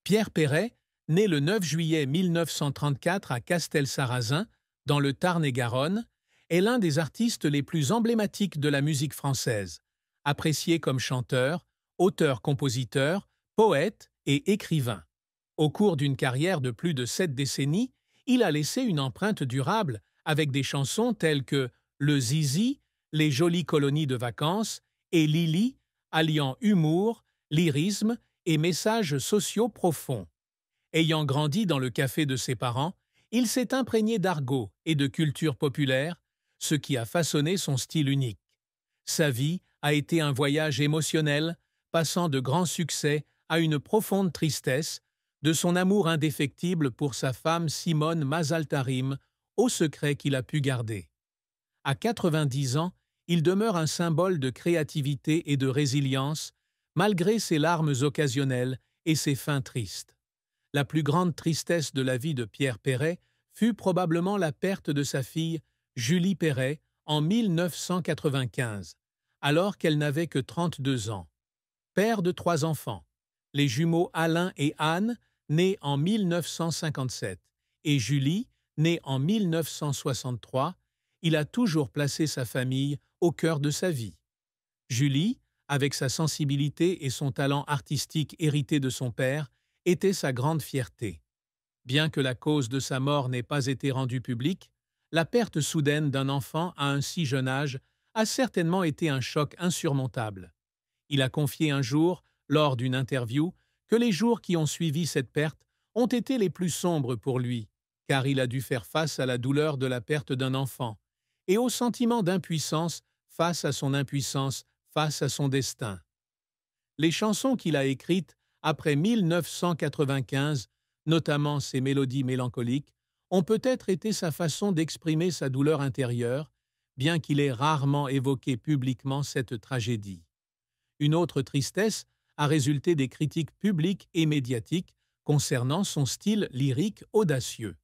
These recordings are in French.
Pierre Perret, né le 9 juillet 1934 à Castelsarrasin, dans le Tarn-et-Garonne, est l'un des artistes les plus emblématiques de la musique française, apprécié comme chanteur, auteur-compositeur, poète et écrivain. Au cours d'une carrière de plus de 7 décennies, il a laissé une empreinte durable avec des chansons telles que Le Zizi, Les jolies colonies de vacances et Lily, alliant humour, lyrisme et messages sociaux profonds. Ayant grandi dans le café de ses parents, il s'est imprégné d'argot et de culture populaire, ce qui a façonné son style unique. Sa vie a été un voyage émotionnel, passant de grands succès à une profonde tristesse, de son amour indéfectible pour sa femme Simone Mazaltarim, au secret qu'il a pu garder. À 90 ans, il demeure un symbole de créativité et de résilience, malgré ses larmes occasionnelles et ses fins tristes. La plus grande tristesse de la vie de Pierre Perret fut probablement la perte de sa fille Julie Perret en 1995, alors qu'elle n'avait que 32 ans. Père de 3 enfants, les jumeaux Alain et Anne, nés en 1957, et Julie, née en 1963, il a toujours placé sa famille au cœur de sa vie. Julie, avec sa sensibilité et son talent artistique hérité de son père, était sa grande fierté. Bien que la cause de sa mort n'ait pas été rendue publique, la perte soudaine d'un enfant à un si jeune âge a certainement été un choc insurmontable. Il a confié un jour, lors d'une interview, que les jours qui ont suivi cette perte ont été les plus sombres pour lui, car il a dû faire face à la douleur de la perte d'un enfant et au sentiment d'impuissance face à son impuissance, face à son destin. Les chansons qu'il a écrites après 1995, notamment ses mélodies mélancoliques, ont peut-être été sa façon d'exprimer sa douleur intérieure, bien qu'il ait rarement évoqué publiquement cette tragédie. Une autre tristesse a résulté des critiques publiques et médiatiques concernant son style lyrique audacieux.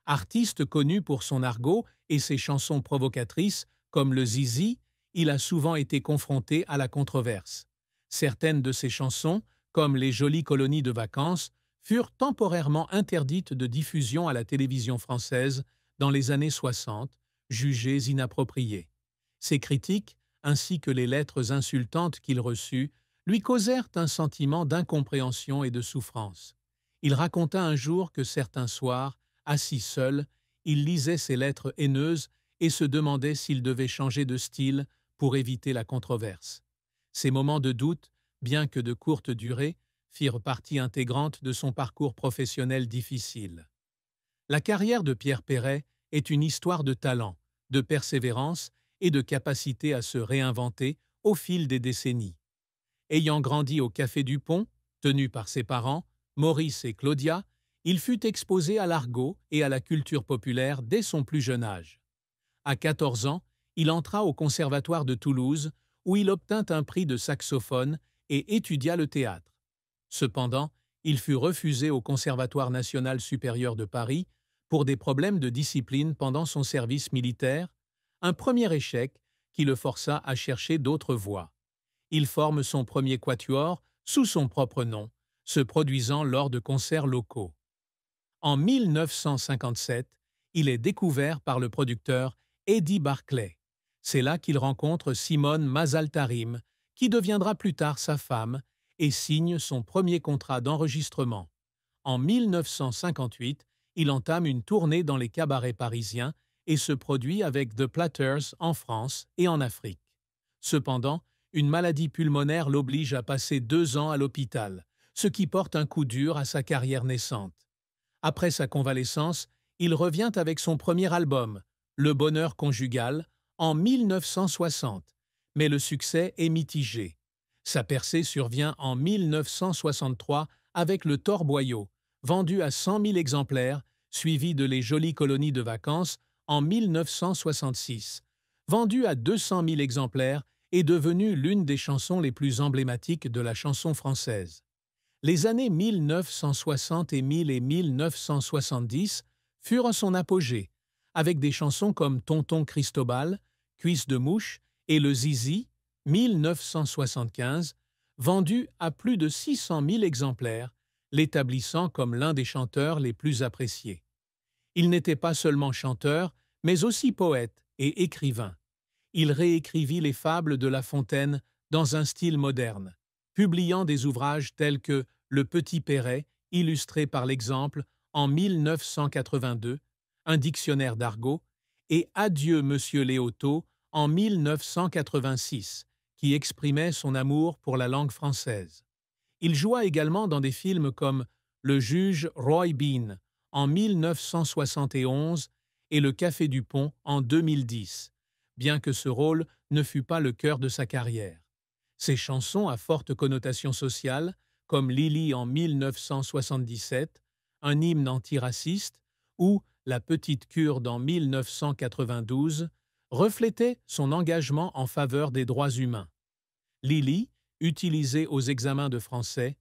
Artiste connu pour son argot et ses chansons provocatrices, comme le Zizi, il a souvent été confronté à la controverse. Certaines de ses chansons, comme Les jolies colonies de vacances, furent temporairement interdites de diffusion à la télévision française dans les années 60, jugées inappropriées. Ces critiques, ainsi que les lettres insultantes qu'il reçut, lui causèrent un sentiment d'incompréhension et de souffrance. Il raconta un jour que certains soirs, assis seul, il lisait ces lettres haineuses et se demandait s'il devait changer de style pour éviter la controverse. Ces moments de doute, bien que de courte durée, firent partie intégrante de son parcours professionnel difficile. La carrière de Pierre Perret est une histoire de talent, de persévérance et de capacité à se réinventer au fil des décennies. Ayant grandi au Café du Pont, tenu par ses parents, Maurice et Claudia, il fut exposé à l'argot et à la culture populaire dès son plus jeune âge. À 14 ans, il entra au Conservatoire de Toulouse, où il obtint un prix de saxophone et étudia le théâtre. Cependant, il fut refusé au Conservatoire national supérieur de Paris pour des problèmes de discipline pendant son service militaire, un premier échec qui le força à chercher d'autres voies. Il forme son premier quatuor sous son propre nom, se produisant lors de concerts locaux. En 1957, il est découvert par le producteur Eddie Barclay. C'est là qu'il rencontre Simone Mazaltarim, qui deviendra plus tard sa femme, et signe son premier contrat d'enregistrement. En 1958, il entame une tournée dans les cabarets parisiens et se produit avec The Platters en France et en Afrique. Cependant, une maladie pulmonaire l'oblige à passer 2 ans à l'hôpital, ce qui porte un coup dur à sa carrière naissante. Après sa convalescence, il revient avec son premier album, Le Bonheur conjugal, en 1960, mais le succès est mitigé. Sa percée survient en 1963 avec Le Torboyau, vendu à 100 000 exemplaires, suivi de Les jolies colonies de vacances en 1966, vendu à 200 000 exemplaires et devenu l'une des chansons les plus emblématiques de la chanson française. Les années 1960 et 1970 furent son apogée, avec des chansons comme Tonton Cristobal, Cuisse de mouche et Le Zizi, 1975, vendus à plus de 600 000 exemplaires, l'établissant comme l'un des chanteurs les plus appréciés. Il n'était pas seulement chanteur, mais aussi poète et écrivain. Il réécrivit les fables de La Fontaine dans un style moderne, publiant des ouvrages tels que Le Petit Perret, illustré par l'exemple, en 1982, un dictionnaire d'argot, et Adieu Monsieur Léoto, en 1986, qui exprimait son amour pour la langue française. Il joua également dans des films comme Le juge Roy Bean, en 1971, et Le Café du Pont, en 2010, bien que ce rôle ne fût pas le cœur de sa carrière. Ses chansons à forte connotation sociale, comme Lily en 1977, un hymne antiraciste, ou La Petite Kurde en 1992, reflétaient son engagement en faveur des droits humains. Lily, utilisée aux examens de français,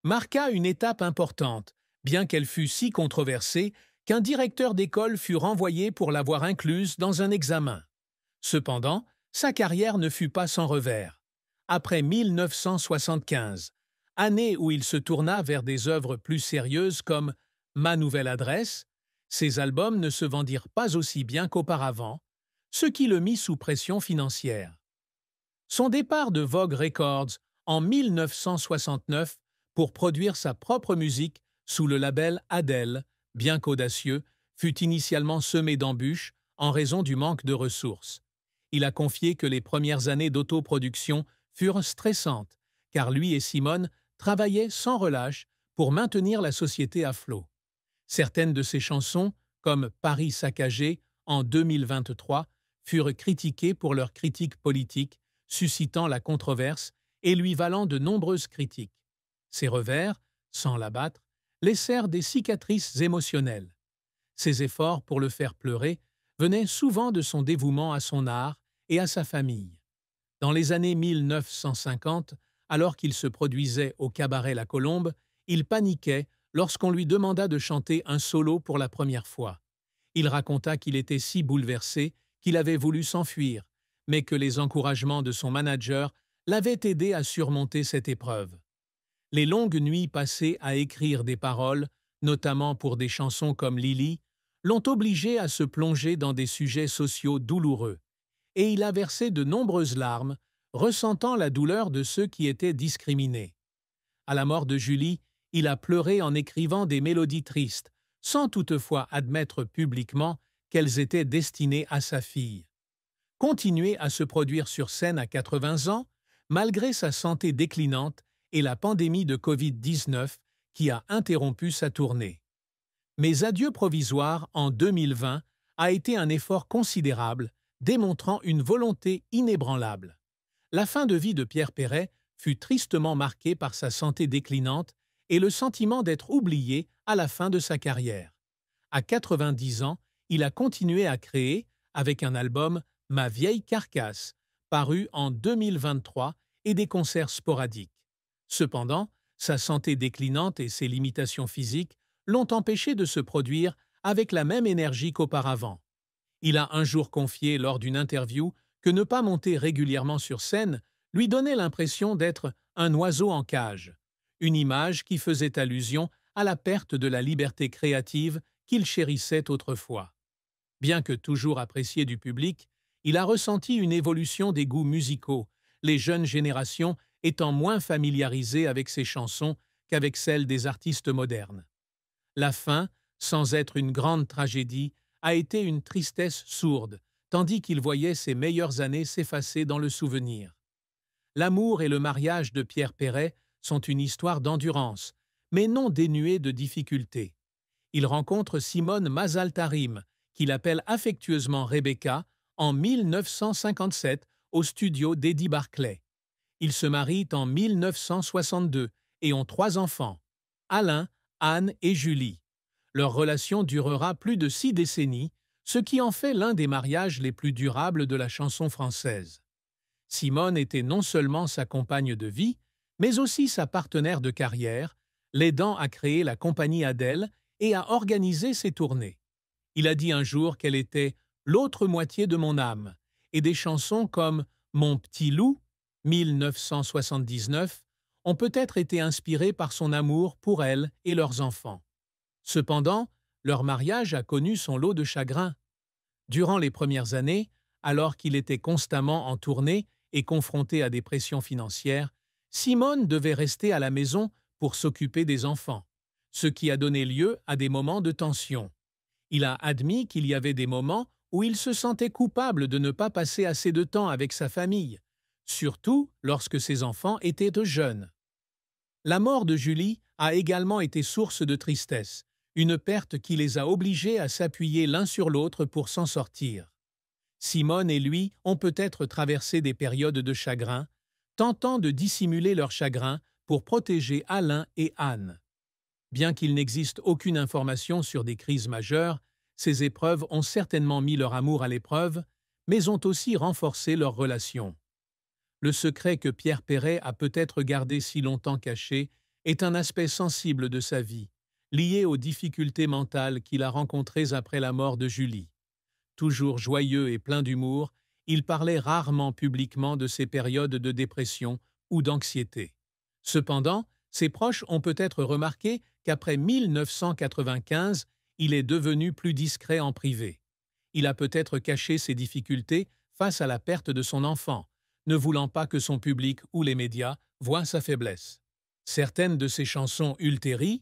marqua une étape importante, bien qu'elle fût si controversée qu'un directeur d'école fut renvoyé pour l'avoir incluse dans un examen. Cependant, sa carrière ne fut pas sans revers. Après 1975, année où il se tourna vers des œuvres plus sérieuses comme Ma nouvelle adresse, ses albums ne se vendirent pas aussi bien qu'auparavant, ce qui le mit sous pression financière. Son départ de Vogue Records en 1969 pour produire sa propre musique sous le label Adele, bien qu'audacieux, fut initialement semé d'embûches en raison du manque de ressources. Il a confié que les premières années d'autoproduction furent stressantes, car lui et Simone travaillaient sans relâche pour maintenir la société à flot. Certaines de ses chansons, comme Paris saccagé en 2023, furent critiquées pour leur critique politique, suscitant la controverse et lui valant de nombreuses critiques. Ses revers, sans l'abattre, laissèrent des cicatrices émotionnelles. Ses efforts pour le faire pleurer venaient souvent de son dévouement à son art et à sa famille. Dans les années 1950, alors qu'il se produisait au cabaret La Colombe, il paniquait lorsqu'on lui demanda de chanter un solo pour la première fois. Il raconta qu'il était si bouleversé qu'il avait voulu s'enfuir, mais que les encouragements de son manager l'avaient aidé à surmonter cette épreuve. Les longues nuits passées à écrire des paroles, notamment pour des chansons comme Lily, l'ont obligé à se plonger dans des sujets sociaux douloureux, et il a versé de nombreuses larmes, ressentant la douleur de ceux qui étaient discriminés. À la mort de Julie, il a pleuré en écrivant des mélodies tristes, sans toutefois admettre publiquement qu'elles étaient destinées à sa fille. Continuer à se produire sur scène à 80 ans, malgré sa santé déclinante et la pandémie de Covid-19 qui a interrompu sa tournée. Mais Adieu provisoire en 2020 a été un effort considérable, démontrant une volonté inébranlable. La fin de vie de Pierre Perret fut tristement marquée par sa santé déclinante et le sentiment d'être oublié à la fin de sa carrière. À 90 ans, il a continué à créer, avec un album Ma vieille carcasse, paru en 2023, et des concerts sporadiques. Cependant, sa santé déclinante et ses limitations physiques l'ont empêché de se produire avec la même énergie qu'auparavant. Il a un jour confié lors d'une interview que ne pas monter régulièrement sur scène lui donnait l'impression d'être un oiseau en cage, une image qui faisait allusion à la perte de la liberté créative qu'il chérissait autrefois. Bien que toujours apprécié du public, il a ressenti une évolution des goûts musicaux, les jeunes générations étant moins familiarisées avec ses chansons qu'avec celles des artistes modernes. La fin, sans être une grande tragédie, a été une tristesse sourde, tandis qu'il voyait ses meilleures années s'effacer dans le souvenir. L'amour et le mariage de Pierre Perret sont une histoire d'endurance, mais non dénuée de difficultés. Il rencontre Simone Mazal-Tarim, qu'il appelle affectueusement Rebecca, en 1957 au studio d'Eddie Barclay. Ils se marient en 1962 et ont 3 enfants, Alain, Anne et Julie. Leur relation durera plus de 6 décennies, ce qui en fait l'un des mariages les plus durables de la chanson française. Simone était non seulement sa compagne de vie, mais aussi sa partenaire de carrière, l'aidant à créer la compagnie Adele et à organiser ses tournées. Il a dit un jour qu'elle était « l'autre moitié de mon âme » et des chansons comme « Mon petit loup » 1979 ont peut-être été inspirés par son amour pour elle et leurs enfants. Cependant, leur mariage a connu son lot de chagrins. Durant les premières années, alors qu'il était constamment en tournée et confronté à des pressions financières, Simone devait rester à la maison pour s'occuper des enfants, ce qui a donné lieu à des moments de tension. Il a admis qu'il y avait des moments où il se sentait coupable de ne pas passer assez de temps avec sa famille, surtout lorsque ses enfants étaient jeunes. La mort de Julie a également été source de tristesse, une perte qui les a obligés à s'appuyer l'un sur l'autre pour s'en sortir. Simone et lui ont peut-être traversé des périodes de chagrin, tentant de dissimuler leur chagrin pour protéger Alain et Anne. Bien qu'il n'existe aucune information sur des crises majeures, ces épreuves ont certainement mis leur amour à l'épreuve, mais ont aussi renforcé leur relation. Le secret que Pierre Perret a peut-être gardé si longtemps caché est un aspect sensible de sa vie, lié aux difficultés mentales qu'il a rencontrées après la mort de Julie. Toujours joyeux et plein d'humour, il parlait rarement publiquement de ses périodes de dépression ou d'anxiété. Cependant, ses proches ont peut-être remarqué qu'après 1995, il est devenu plus discret en privé. Il a peut-être caché ses difficultés face à la perte de son enfant, ne voulant pas que son public ou les médias voient sa faiblesse. Certaines de ses chansons ultérieures,